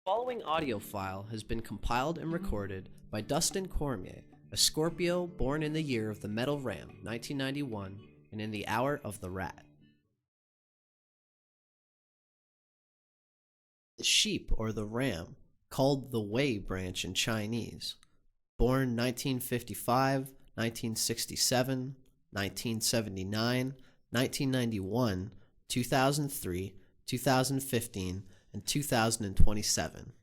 The following audio file has been compiled and recorded by Dustin Cormier, a Scorpio born in the year of the Metal Ram, 1991, and in the hour of the Rat. The sheep, or the ram, called the Wei branch in Chinese, born 1955, 1967, 1979, 1991, 2003, 2015, and 2027.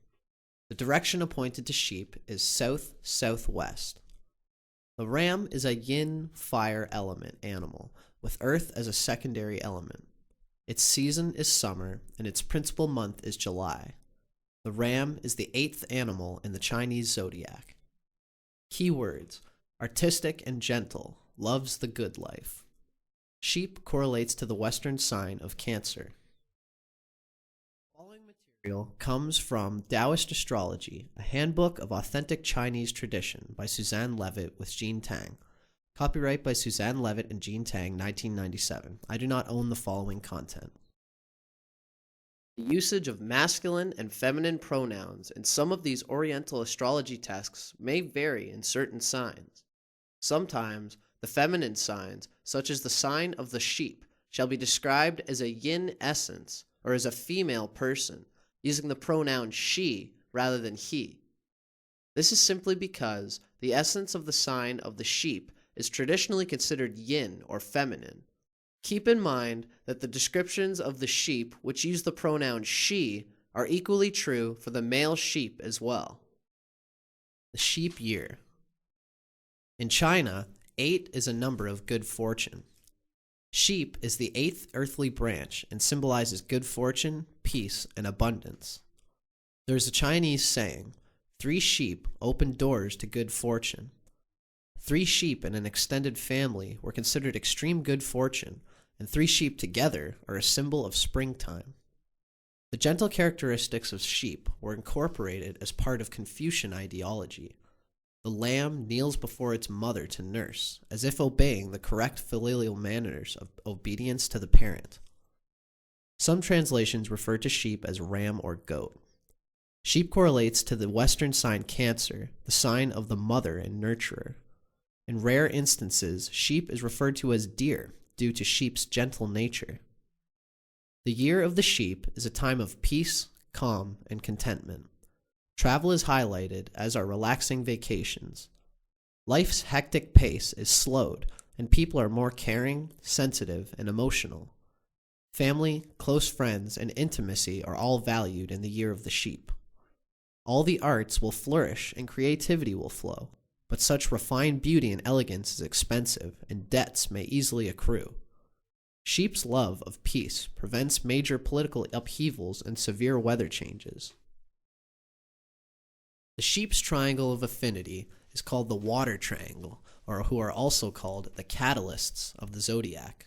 The direction appointed to sheep is south-southwest. The ram is a yin fire element animal, with earth as a secondary element. Its season is summer, and its principal month is July. The ram is the 8th animal in the Chinese Zodiac. Keywords: artistic and gentle, loves the good life. Sheep correlates to the Western sign of Cancer. Following material comes from Taoist Astrology, a handbook of authentic Chinese tradition by Suzanne Levitt with Jean Tang. Copyright by Suzanne Levitt and Jean Tang, 1997. I do not own the following content. The usage of masculine and feminine pronouns in some of these Oriental astrology texts may vary in certain signs. Sometimes, the feminine signs, such as the sign of the sheep, shall be described as a yin essence or as a female person, using the pronoun she rather than he. This is simply because the essence of the sign of the sheep is traditionally considered yin or feminine. Keep in mind that the descriptions of the sheep which use the pronoun she are equally true for the male sheep as well. The sheep year. In China, 8 is a number of good fortune. Sheep is the 8th earthly branch and symbolizes good fortune, peace, and abundance. There is a Chinese saying, 3 sheep open doors to good fortune. 3 sheep in an extended family were considered extreme good fortune, and 3 sheep together are a symbol of springtime. The gentle characteristics of sheep were incorporated as part of Confucian ideology. The lamb kneels before its mother to nurse, as if obeying the correct filial manners of obedience to the parent. Some translations refer to sheep as ram or goat. Sheep correlates to the Western sign Cancer, the sign of the mother and nurturer. In rare instances, sheep is referred to as deer due to sheep's gentle nature. The year of the sheep is a time of peace, calm, and contentment. Travel is highlighted, as are relaxing vacations. Life's hectic pace is slowed, and people are more caring, sensitive, and emotional. Family, close friends, and intimacy are all valued in the year of the sheep. All the arts will flourish and creativity will flow, but such refined beauty and elegance is expensive, and debts may easily accrue. Sheep's love of peace prevents major political upheavals and severe weather changes. The sheep's triangle of affinity is called the water triangle, or who are also called the catalysts of the zodiac.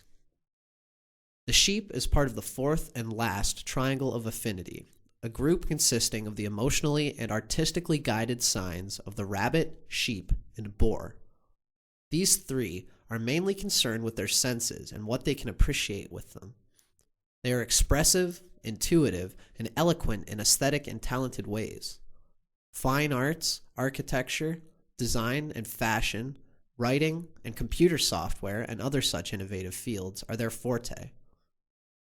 The sheep is part of the 4th and last triangle of affinity, a group consisting of the emotionally and artistically guided signs of the rabbit, sheep, and boar. These 3 are mainly concerned with their senses and what they can appreciate with them. They are expressive, intuitive, and eloquent in aesthetic and talented ways. Fine arts, architecture, design and fashion, writing, and computer software and other such innovative fields are their forte.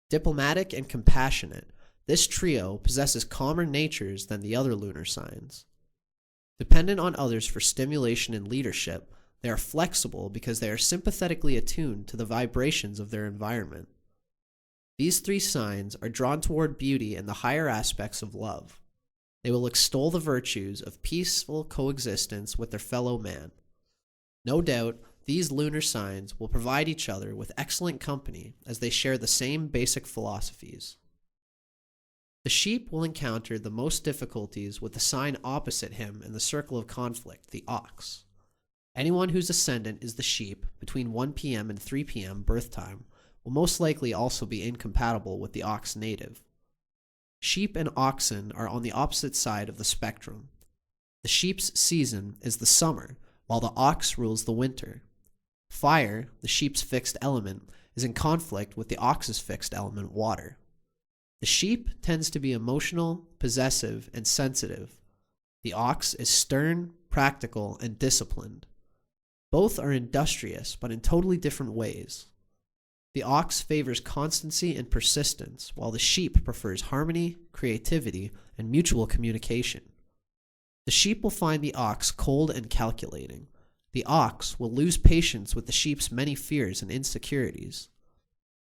Diplomatic and compassionate, this trio possesses calmer natures than the other lunar signs. Dependent on others for stimulation and leadership, they are flexible because they are sympathetically attuned to the vibrations of their environment. These 3 signs are drawn toward beauty and the higher aspects of love. They will extol the virtues of peaceful coexistence with their fellow man. No doubt, these lunar signs will provide each other with excellent company as they share the same basic philosophies. The sheep will encounter the most difficulties with the sign opposite him in the circle of conflict, the ox. Anyone whose ascendant is the sheep between 1 p.m. and 3 p.m. birth time will most likely also be incompatible with the ox native. Sheep and oxen are on the opposite side of the spectrum. The sheep's season is the summer, while the ox rules the winter. Fire, the sheep's fixed element, is in conflict with the ox's fixed element, water. The sheep tends to be emotional, possessive, and sensitive. The ox is stern, practical, and disciplined. Both are industrious, but in totally different ways. The ox favors constancy and persistence, while the sheep prefers harmony, creativity, and mutual communication. The sheep will find the ox cold and calculating. The ox will lose patience with the sheep's many fears and insecurities.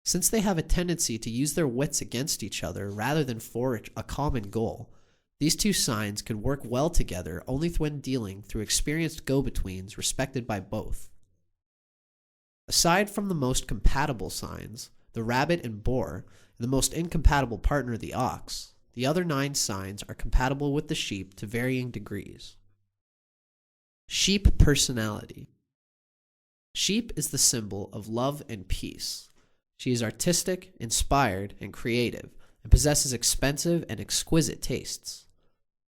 Since they have a tendency to use their wits against each other rather than for a common goal, these two signs can work well together only when dealing through experienced go-betweens respected by both. Aside from the most compatible signs, the rabbit and boar, and the most incompatible partner, the ox, the other 9 signs are compatible with the sheep to varying degrees. Sheep personality. Sheep is the symbol of love and peace. She is artistic, inspired, and creative, and possesses expensive and exquisite tastes.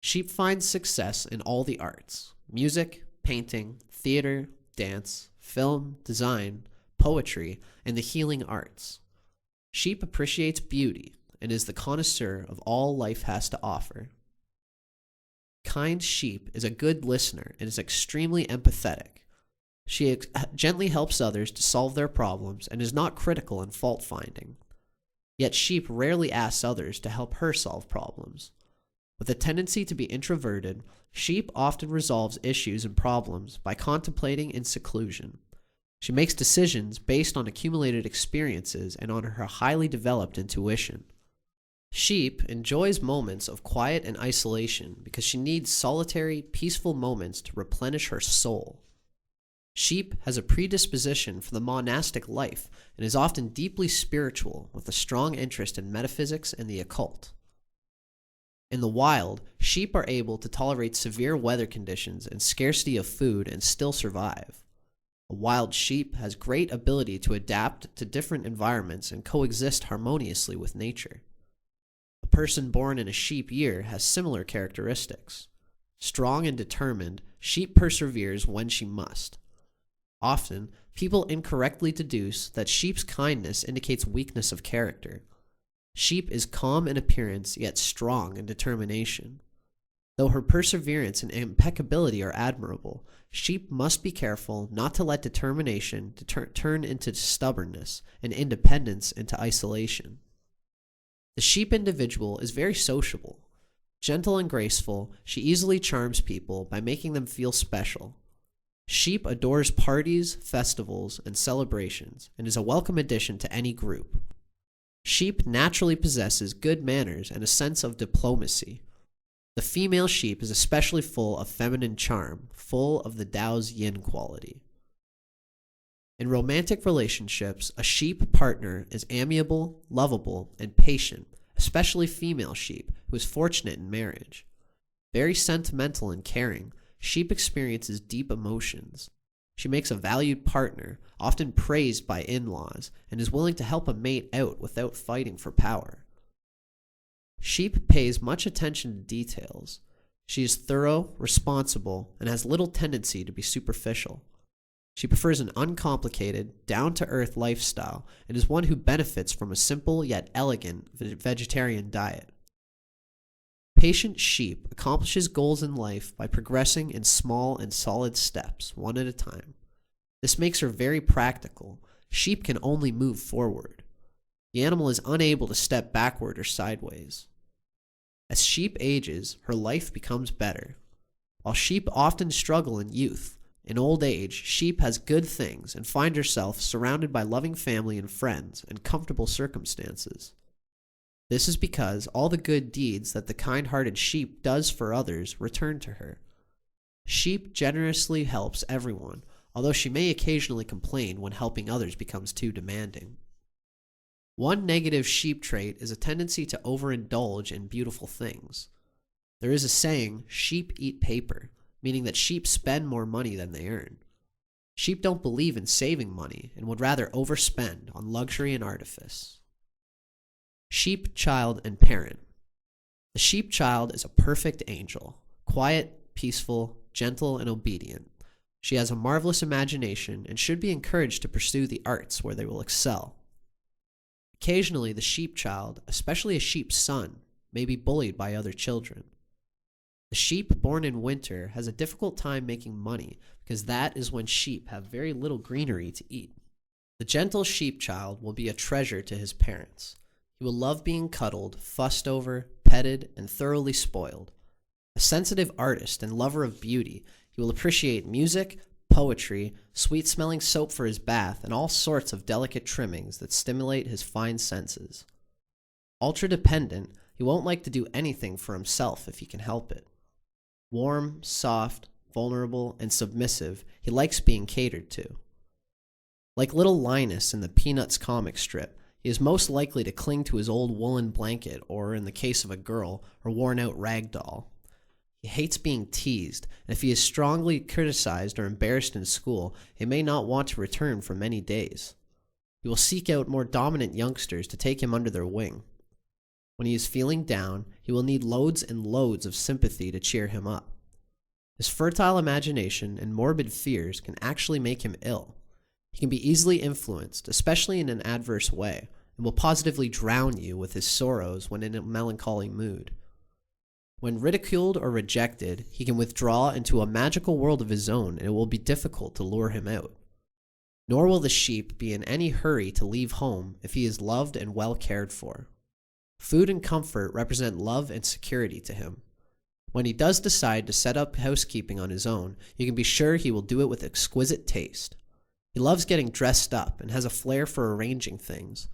Sheep finds success in all the arts: music, painting, theater, dance, film, design, poetry, and the healing arts. Sheep appreciates beauty and is the connoisseur of all life has to offer. Kind sheep is a good listener and is extremely empathetic. She gently helps others to solve their problems and is not critical and fault-finding. Yet sheep rarely asks others to help her solve problems. With a tendency to be introverted, sheep often resolves issues and problems by contemplating in seclusion. She makes decisions based on accumulated experiences and on her highly developed intuition. Sheep enjoys moments of quiet and isolation because she needs solitary, peaceful moments to replenish her soul. Sheep has a predisposition for the monastic life and is often deeply spiritual with a strong interest in metaphysics and the occult. In the wild, sheep are able to tolerate severe weather conditions and scarcity of food and still survive. A wild sheep has great ability to adapt to different environments and coexist harmoniously with nature. A person born in a sheep year has similar characteristics. Strong and determined, sheep perseveres when she must. Often, people incorrectly deduce that sheep's kindness indicates weakness of character. Sheep is calm in appearance, yet strong in determination. Though her perseverance and impeccability are admirable, sheep must be careful not to let determination turn into stubbornness and independence into isolation. The sheep individual is very sociable. Gentle and graceful, she easily charms people by making them feel special. Sheep adores parties, festivals, and celebrations, and is a welcome addition to any group. Sheep naturally possesses good manners and a sense of diplomacy. The female sheep is especially full of feminine charm, full of the Tao's yin quality. In romantic relationships, a sheep partner is amiable, lovable, and patient, especially female sheep, who is fortunate in marriage. Very sentimental and caring, sheep experiences deep emotions. She makes a valued partner, often praised by in-laws, and is willing to help a mate out without fighting for power. Sheep pays much attention to details. She is thorough, responsible, and has little tendency to be superficial. She prefers an uncomplicated, down-to-earth lifestyle and is one who benefits from a simple yet elegant vegetarian diet. Patient sheep accomplishes goals in life by progressing in small and solid steps, one at a time. This makes her very practical. Sheep can only move forward. The animal is unable to step backward or sideways. As sheep ages, her life becomes better. While sheep often struggle in youth, in old age, sheep has good things and finds herself surrounded by loving family and friends and comfortable circumstances. This is because all the good deeds that the kind-hearted sheep does for others return to her. Sheep generously helps everyone, although she may occasionally complain when helping others becomes too demanding. One negative sheep trait is a tendency to overindulge in beautiful things. There is a saying, sheep eat paper, meaning that sheep spend more money than they earn. Sheep don't believe in saving money and would rather overspend on luxury and artifice. Sheep, child, and parent. The sheep child is a perfect angel, quiet, peaceful, gentle, and obedient. She has a marvelous imagination and should be encouraged to pursue the arts where they will excel. Occasionally, the sheep child, especially a sheep son, may be bullied by other children. The sheep born in winter has a difficult time making money because that is when sheep have very little greenery to eat. The gentle sheep child will be a treasure to his parents. He will love being cuddled, fussed over, petted, and thoroughly spoiled. A sensitive artist and lover of beauty, he will appreciate music, poetry, sweet-smelling soap for his bath, and all sorts of delicate trimmings that stimulate his fine senses. Ultra-dependent, he won't like to do anything for himself if he can help it. Warm, soft, vulnerable, and submissive, he likes being catered to. Like little Linus in the Peanuts comic strip, he is most likely to cling to his old woolen blanket or, in the case of a girl, a worn-out rag doll. He hates being teased, and if he is strongly criticized or embarrassed in school, he may not want to return for many days. He will seek out more dominant youngsters to take him under their wing. When he is feeling down, he will need loads and loads of sympathy to cheer him up. His fertile imagination and morbid fears can actually make him ill. He can be easily influenced, especially in an adverse way, and will positively drown you with his sorrows when in a melancholy mood. When ridiculed or rejected, he can withdraw into a magical world of his own, and it will be difficult to lure him out. Nor will the sheep be in any hurry to leave home if he is loved and well cared for. Food and comfort represent love and security to him. When he does decide to set up housekeeping on his own, you can be sure he will do it with exquisite taste. He loves getting dressed up and has a flair for arranging things.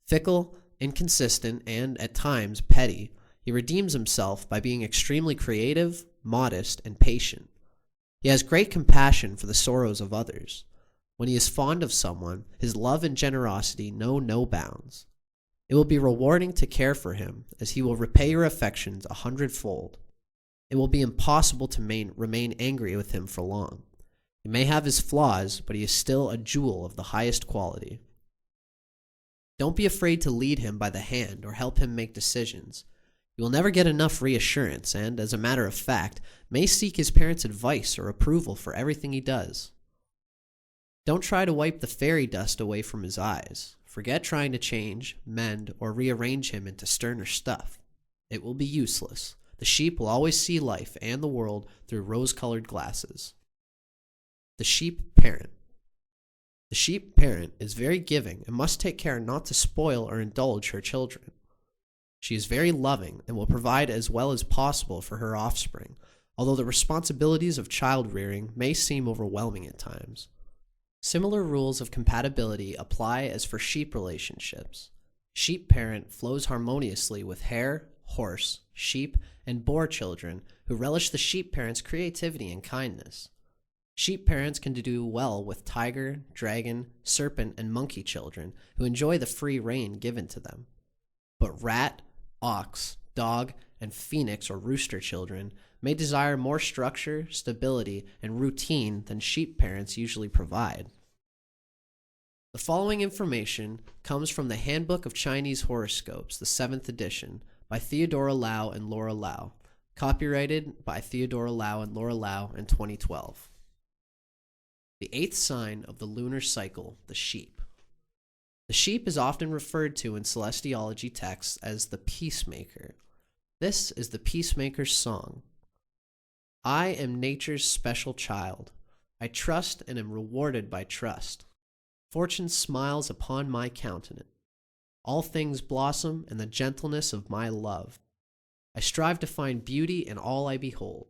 Fickle, inconsistent, and, at times, petty, he redeems himself by being extremely creative, modest, and patient. He has great compassion for the sorrows of others. When he is fond of someone, his love and generosity know no bounds. It will be rewarding to care for him, as he will repay your affections 100-fold. It will be impossible to remain angry with him for long. He may have his flaws, but he is still a jewel of the highest quality. Don't be afraid to lead him by the hand or help him make decisions. You will never get enough reassurance and, as a matter of fact, may seek his parents' advice or approval for everything he does. Don't try to wipe the fairy dust away from his eyes. Forget trying to change, mend, or rearrange him into sterner stuff. It will be useless. The sheep will always see life and the world through rose-colored glasses. The sheep parent. The sheep parent is very giving and must take care not to spoil or indulge her children. She is very loving and will provide as well as possible for her offspring, although the responsibilities of child rearing may seem overwhelming at times. Similar rules of compatibility apply as for sheep relationships. Sheep parent flows harmoniously with hare, horse, sheep, and boar children who relish the sheep parent's creativity and kindness. Sheep parents can do well with tiger, dragon, serpent, and monkey children who enjoy the free rein given to them. But rat, ox, dog, and phoenix or rooster children may desire more structure, stability, and routine than sheep parents usually provide. The following information comes from the Handbook of Chinese Horoscopes, the 7th edition, by Theodora Lau and Laura Lau, copyrighted by Theodora Lau and Laura Lau in 2012. The 8th sign of the lunar cycle, the sheep. The sheep is often referred to in celestiology texts as the peacemaker. This is the peacemaker's song. I am nature's special child. I trust and am rewarded by trust. Fortune smiles upon my countenance. All things blossom in the gentleness of my love. I strive to find beauty in all I behold.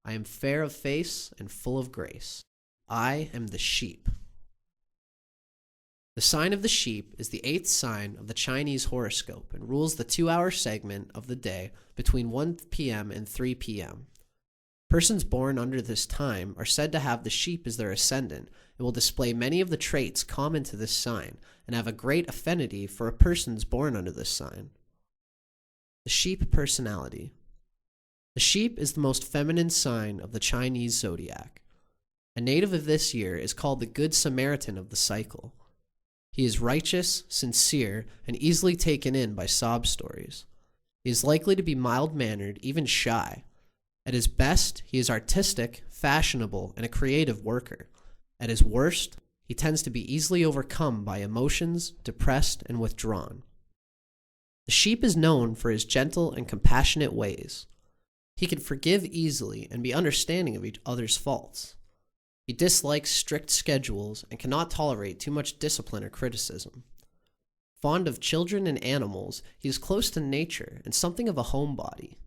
I am fair of face and full of grace. I am the sheep. The sign of the sheep is the 8th sign of the Chinese horoscope and rules the 2-hour segment of the day between 1 p.m. and 3 p.m. Persons born under this time are said to have the sheep as their ascendant and will display many of the traits common to this sign and have a great affinity for persons born under this sign. The sheep personality. The sheep is the most feminine sign of the Chinese Zodiac. A native of this year is called the Good Samaritan of the cycle. He is righteous, sincere, and easily taken in by sob stories. He is likely to be mild-mannered, even shy. At his best, he is artistic, fashionable, and a creative worker. At his worst, he tends to be easily overcome by emotions, depressed, and withdrawn. The sheep is known for his gentle and compassionate ways. He can forgive easily and be understanding of each other's faults. He dislikes strict schedules and cannot tolerate too much discipline or criticism. Fond of children and animals, he is close to nature and something of a homebody.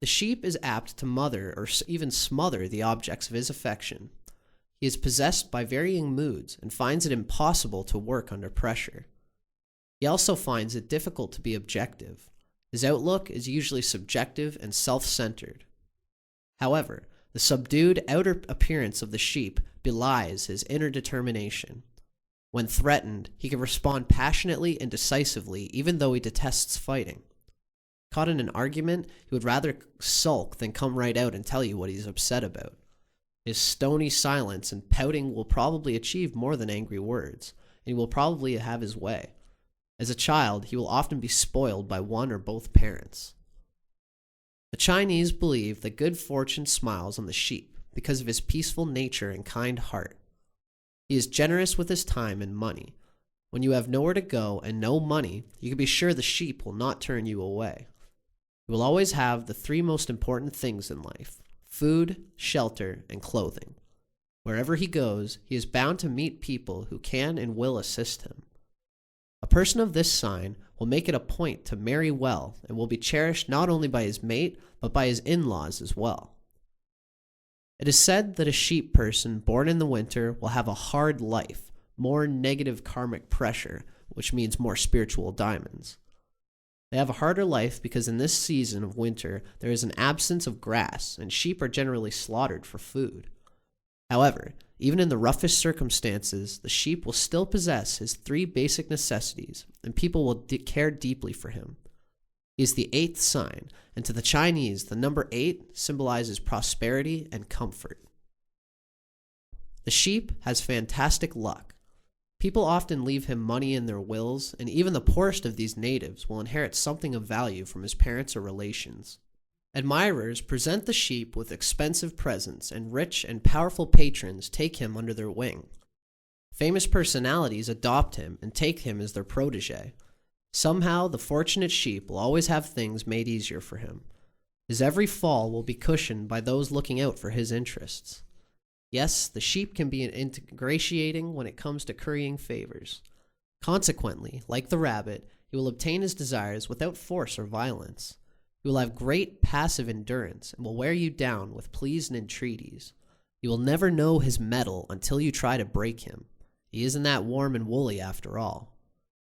The sheep is apt to mother or even smother the objects of his affection. He is possessed by varying moods and finds it impossible to work under pressure. He also finds it difficult to be objective. His outlook is usually subjective and self-centered. However, the subdued outer appearance of the sheep belies his inner determination. When threatened, he can respond passionately and decisively, even though he detests fighting. Caught in an argument, he would rather sulk than come right out and tell you what he's upset about. His stony silence and pouting will probably achieve more than angry words, and he will probably have his way. As a child, he will often be spoiled by one or both parents. The Chinese believe that good fortune smiles on the sheep because of his peaceful nature and kind heart. He is generous with his time and money. When you have nowhere to go and no money, you can be sure the sheep will not turn you away. He will always have the three most important things in life: food, shelter, and clothing. Wherever he goes, he is bound to meet people who can and will assist him. A person of this sign will make it a point to marry well and will be cherished not only by his mate, but by his in-laws as well. It is said that a sheep person born in the winter will have a hard life, more negative karmic pressure, which means more spiritual diamonds. They have a harder life because in this season of winter there is an absence of grass and sheep are generally slaughtered for food. However, even in the roughest circumstances, the sheep will still possess his three basic necessities, and people will care deeply for him. He is the eighth sign, and to the Chinese, the number 8 symbolizes prosperity and comfort. The sheep has fantastic luck. People often leave him money in their wills, and even the poorest of these natives will inherit something of value from his parents or relations. Admirers present the sheep with expensive presents, and rich and powerful patrons take him under their wing. Famous personalities adopt him and take him as their protege. Somehow, the fortunate sheep will always have things made easier for him. His every fall will be cushioned by those looking out for his interests. Yes, the sheep can be ingratiating when it comes to currying favors. Consequently, like the rabbit, he will obtain his desires without force or violence. He will have great passive endurance and will wear you down with pleas and entreaties. You will never know his mettle until you try to break him. He isn't that warm and woolly after all.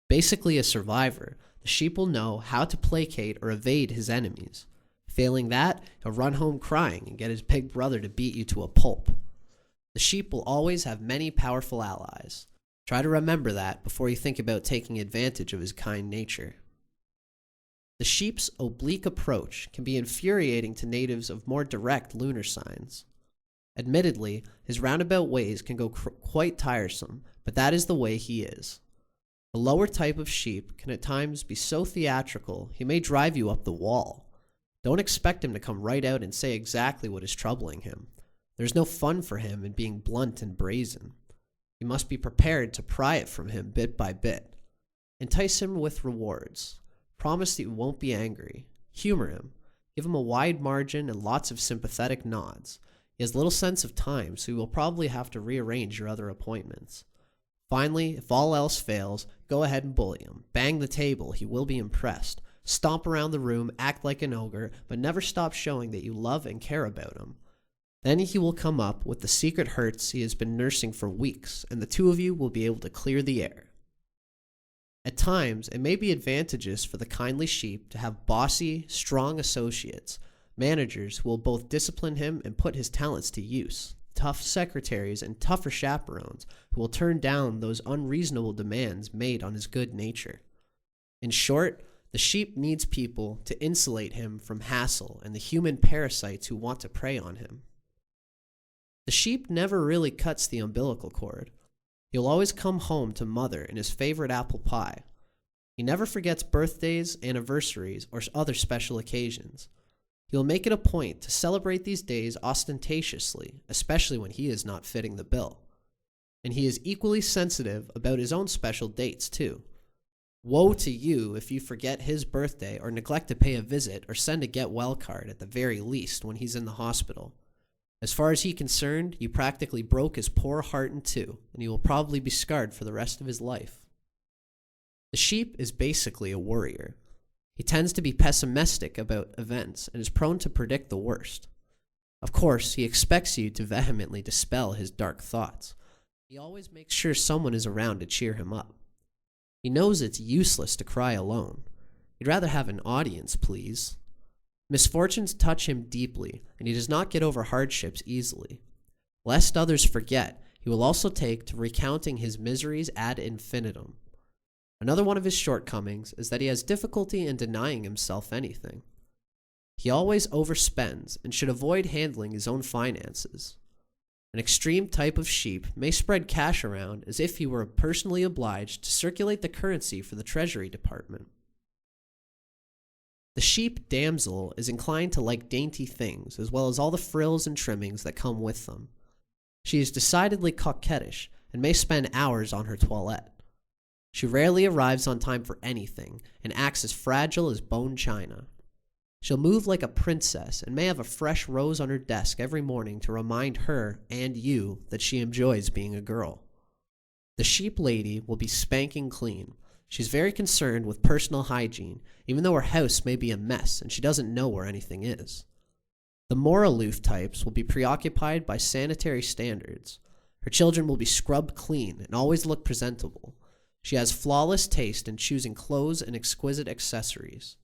Basically a survivor, the sheep will know how to placate or evade his enemies. Failing that, he'll run home crying and get his big brother to beat you to a pulp. The sheep will always have many powerful allies. Try to remember that before you think about taking advantage of his kind nature. The sheep's oblique approach can be infuriating to natives of more direct lunar signs. Admittedly, his roundabout ways can go quite tiresome, but that is the way he is. The lower type of sheep can at times be so theatrical he may drive you up the wall. Don't expect him to come right out and say exactly what is troubling him. There's no fun for him in being blunt and brazen. You must be prepared to pry it from him bit by bit. Entice him with rewards. Promise that you won't be angry. Humor him. Give him a wide margin and lots of sympathetic nods. He has little sense of time, so you will probably have to rearrange your other appointments. Finally, if all else fails, go ahead and bully him. Bang the table, he will be impressed. Stomp around the room, act like an ogre, but never stop showing that you love and care about him. Then he will come up with the secret hurts he has been nursing for weeks, and the two of you will be able to clear the air. At times, it may be advantageous for the kindly sheep to have bossy, strong associates, managers who will both discipline him and put his talents to use, tough secretaries and tougher chaperones who will turn down those unreasonable demands made on his good nature. In short, the sheep needs people to insulate him from hassle and the human parasites who want to prey on him. The sheep never really cuts the umbilical cord. He'll always come home to mother in his favorite apple pie. He never forgets birthdays, anniversaries, or other special occasions. He'll make it a point to celebrate these days ostentatiously, especially when he is not fitting the bill. And he is equally sensitive about his own special dates, too. Woe to you if you forget his birthday or neglect to pay a visit or send a get well card at the very least when he's in the hospital. As far as he's concerned, you practically broke his poor heart in two, and he will probably be scarred for the rest of his life. The sheep is basically a worrier. He tends to be pessimistic about events and is prone to predict the worst. Of course, he expects you to vehemently dispel his dark thoughts. He always makes sure someone is around to cheer him up. He knows it's useless to cry alone. He'd rather have an audience, please. Misfortunes touch him deeply, and he does not get over hardships easily. Lest others forget, he will also take to recounting his miseries ad infinitum. Another one of his shortcomings is that he has difficulty in denying himself anything. He always overspends and should avoid handling his own finances. An extreme type of sheep may spread cash around as if he were personally obliged to circulate the currency for the Treasury Department. The sheep damsel is inclined to like dainty things as well as all the frills and trimmings that come with them. She is decidedly coquettish and may spend hours on her toilette. She rarely arrives on time for anything and acts as fragile as bone china. She'll move like a princess and may have a fresh rose on her desk every morning to remind her and you that she enjoys being a girl. The sheep lady will be spanking clean. She's very concerned with personal hygiene, even though her house may be a mess and she doesn't know where anything is. The more aloof types will be preoccupied by sanitary standards. Her children will be scrubbed clean and always look presentable. She has flawless taste in choosing clothes and exquisite accessories.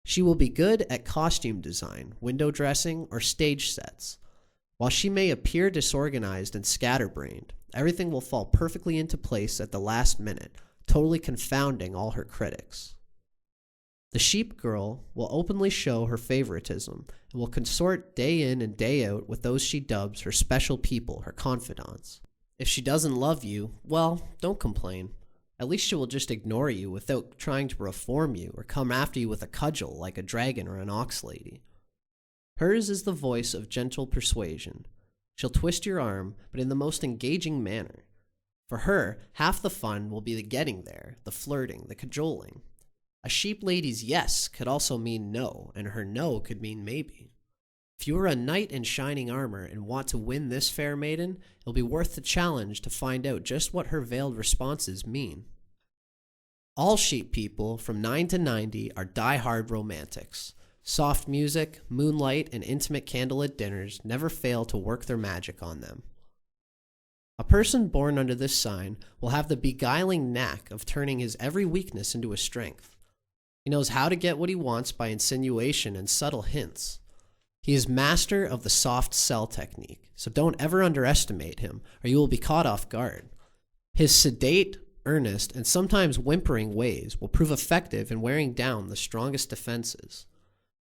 She will be good at costume design, window dressing, or stage sets. While she may appear disorganized and scatterbrained, everything will fall perfectly into place at the last minute, totally confounding all her critics. The sheep girl will openly show her favoritism and will consort day in and day out with those she dubs her special people, her confidants. If she doesn't love you, well, don't complain. At least she will just ignore you without trying to reform you or come after you with a cudgel like a dragon or an ox lady. Hers is the voice of gentle persuasion. She'll twist your arm, but in the most engaging manner. For her, half the fun will be the getting there, the flirting, the cajoling. A sheep lady's yes could also mean no, and her no could mean maybe. If you are a knight in shining armor and want to win this fair maiden, it'll be worth the challenge to find out just what her veiled responses mean. All sheep people from 9 to 90 are die-hard romantics. Soft music, moonlight, and intimate candlelit dinners never fail to work their magic on them. A person born under this sign will have the beguiling knack of turning his every weakness into a strength. He knows how to get what he wants by insinuation and subtle hints. He is master of the soft sell technique, so don't ever underestimate him, or you will be caught off guard. His sedate, earnest, and sometimes whimpering ways will prove effective in wearing down the strongest defenses.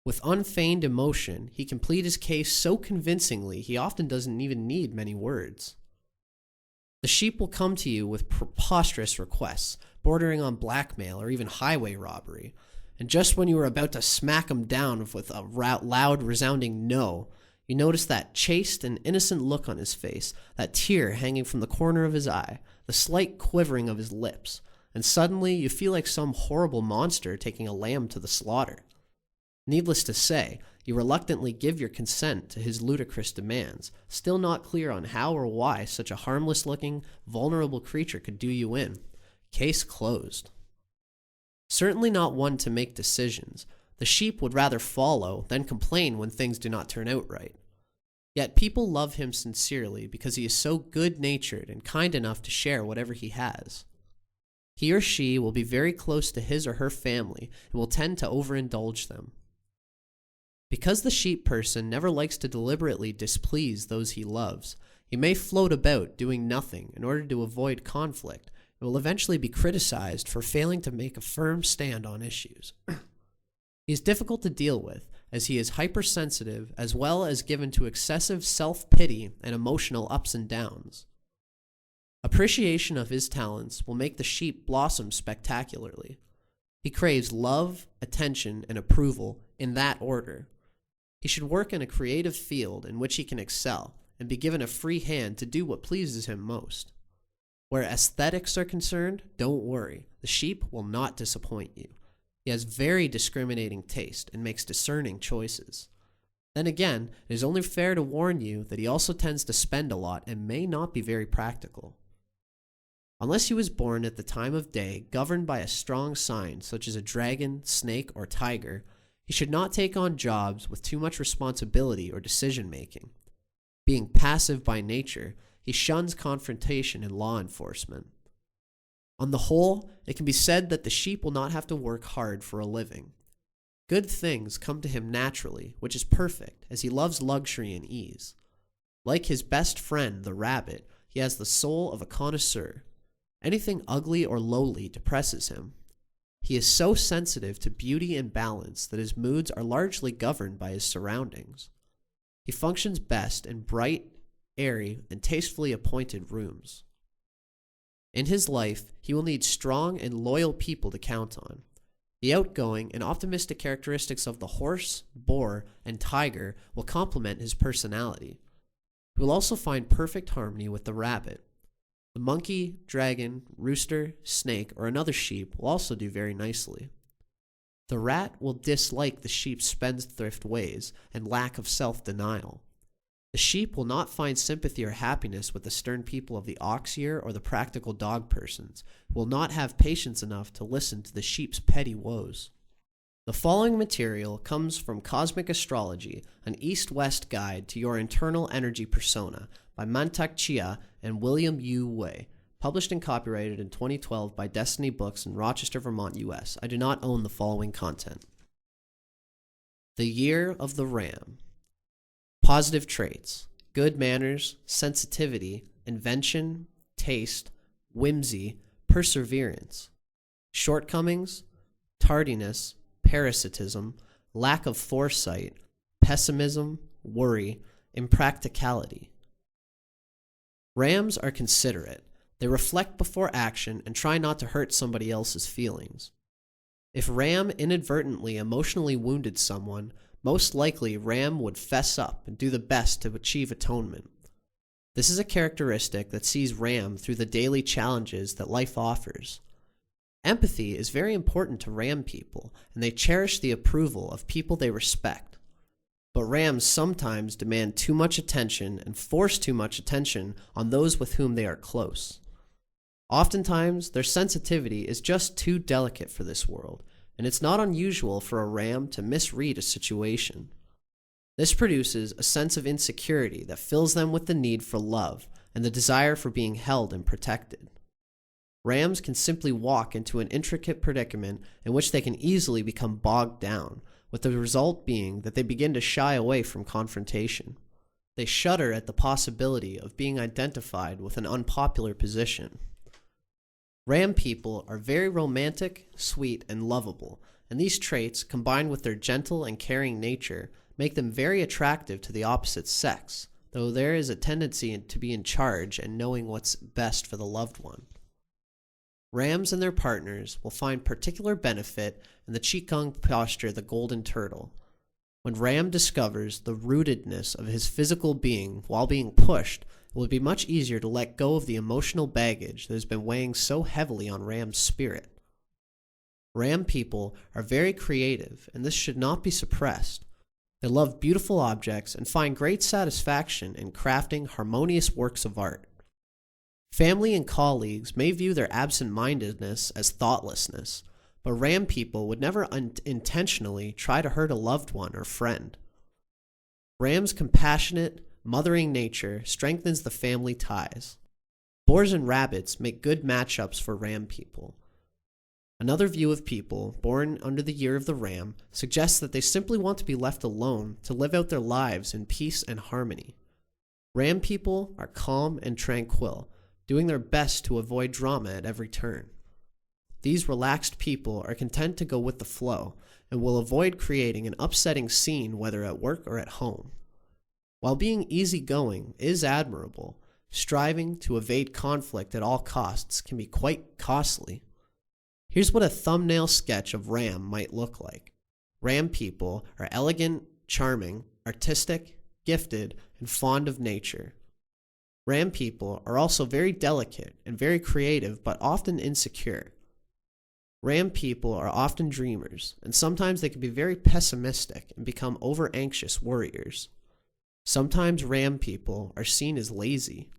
With unfeigned emotion, he can plead his case so convincingly he often doesn't even need many words. The sheep will come to you with preposterous requests, bordering on blackmail or even highway robbery, and just when you are about to smack him down with a loud, resounding no, you notice that chaste and innocent look on his face, that tear hanging from the corner of his eye, the slight quivering of his lips, and suddenly you feel like some horrible monster taking a lamb to the slaughter. Needless to say, you reluctantly give your consent to his ludicrous demands, still not clear on how or why such a harmless-looking, vulnerable creature could do you in. Case closed. Certainly not one to make decisions, the sheep would rather follow than complain when things do not turn out right. Yet people love him sincerely because he is so good-natured and kind enough to share whatever he has. He or she will be very close to his or her family and will tend to overindulge them. Because the sheep person never likes to deliberately displease those he loves, he may float about doing nothing in order to avoid conflict and will eventually be criticized for failing to make a firm stand on issues. He is difficult to deal with, as he is hypersensitive as well as given to excessive self-pity and emotional ups and downs. Appreciation of his talents will make the sheep blossom spectacularly. He craves love, attention, and approval in that order. He should work in a creative field in which he can excel and be given a free hand to do what pleases him most. Where aesthetics are concerned, don't worry. The sheep will not disappoint you. He has very discriminating taste and makes discerning choices. Then again, it is only fair to warn you that he also tends to spend a lot and may not be very practical. Unless he was born at the time of day governed by a strong sign such as a dragon, snake, or tiger, he should not take on jobs with too much responsibility or decision-making. Being passive by nature, he shuns confrontation in law enforcement. On the whole, it can be said that the sheep will not have to work hard for a living. Good things come to him naturally, which is perfect, as he loves luxury and ease. Like his best friend, the rabbit, he has the soul of a connoisseur. Anything ugly or lowly depresses him. He is so sensitive to beauty and balance that his moods are largely governed by his surroundings. He functions best in bright, airy, and tastefully appointed rooms. In his life, he will need strong and loyal people to count on. The outgoing and optimistic characteristics of the horse, boar, and tiger will complement his personality. He will also find perfect harmony with the rabbit. The monkey, dragon, rooster, snake, or another sheep will also do very nicely. The rat will dislike the sheep's spendthrift ways and lack of self-denial. The sheep will not find sympathy or happiness with the stern people of the ox ear or the practical dog persons, who will not have patience enough to listen to the sheep's petty woes. The following material comes from Cosmic Astrology, an east-west guide to your internal energy persona by Mantak Chia and William U. Wei, published and copyrighted in 2012 by Destiny Books in Rochester, Vermont, U.S. I do not own the following content. The Year of the Ram. Positive traits: good manners, sensitivity, invention, taste, whimsy, perseverance. Shortcomings: tardiness, parasitism, lack of foresight, pessimism, worry, impracticality. Rams are considerate. They reflect before action and try not to hurt somebody else's feelings. If Ram inadvertently emotionally wounded someone, most likely Ram would fess up and do the best to achieve atonement. This is a characteristic that sees Ram through the daily challenges that life offers. Empathy is very important to Ram people, and they cherish the approval of people they respect. But Rams sometimes demand too much attention and force too much attention on those with whom they are close. Oftentimes, their sensitivity is just too delicate for this world, and it's not unusual for a Ram to misread a situation. This produces a sense of insecurity that fills them with the need for love and the desire for being held and protected. Rams can simply walk into an intricate predicament in which they can easily become bogged down, with the result being that they begin to shy away from confrontation. They shudder at the possibility of being identified with an unpopular position. Ram people are very romantic, sweet, and lovable, and these traits, combined with their gentle and caring nature, make them very attractive to the opposite sex, though there is a tendency to be in charge and knowing what's best for the loved one. Rams and their partners will find particular benefit in the Qigong posture, the golden turtle. When Ram discovers the rootedness of his physical being while being pushed, it will be much easier to let go of the emotional baggage that has been weighing so heavily on Ram's spirit. Ram people are very creative, and this should not be suppressed. They love beautiful objects and find great satisfaction in crafting harmonious works of art. Family and colleagues may view their absent-mindedness as thoughtlessness, but Ram people would never intentionally try to hurt a loved one or friend. Ram's compassionate, mothering nature strengthens the family ties. Boars and rabbits make good matchups for Ram people. Another view of people born under the year of the Ram suggests that they simply want to be left alone to live out their lives in peace and harmony. Ram people are calm and tranquil, doing their best to avoid drama at every turn. These relaxed people are content to go with the flow and will avoid creating an upsetting scene whether at work or at home. While being easygoing is admirable, striving to evade conflict at all costs can be quite costly. Here's what a thumbnail sketch of Ram might look like. Ram people are elegant, charming, artistic, gifted, and fond of nature. Ram people are also very delicate and very creative, but often insecure. Ram people are often dreamers, and sometimes they can be very pessimistic and become over-anxious worriers. Sometimes Ram people are seen as lazy.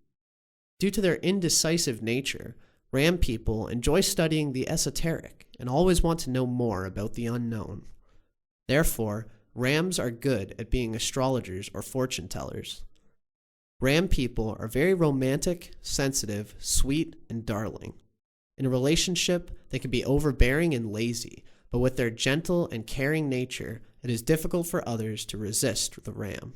Due to their indecisive nature, Ram people enjoy studying the esoteric and always want to know more about the unknown. Therefore, Rams are good at being astrologers or fortune tellers. Ram people are very romantic, sensitive, sweet, and darling. In a relationship, they can be overbearing and lazy, but with their gentle and caring nature, it is difficult for others to resist the Ram.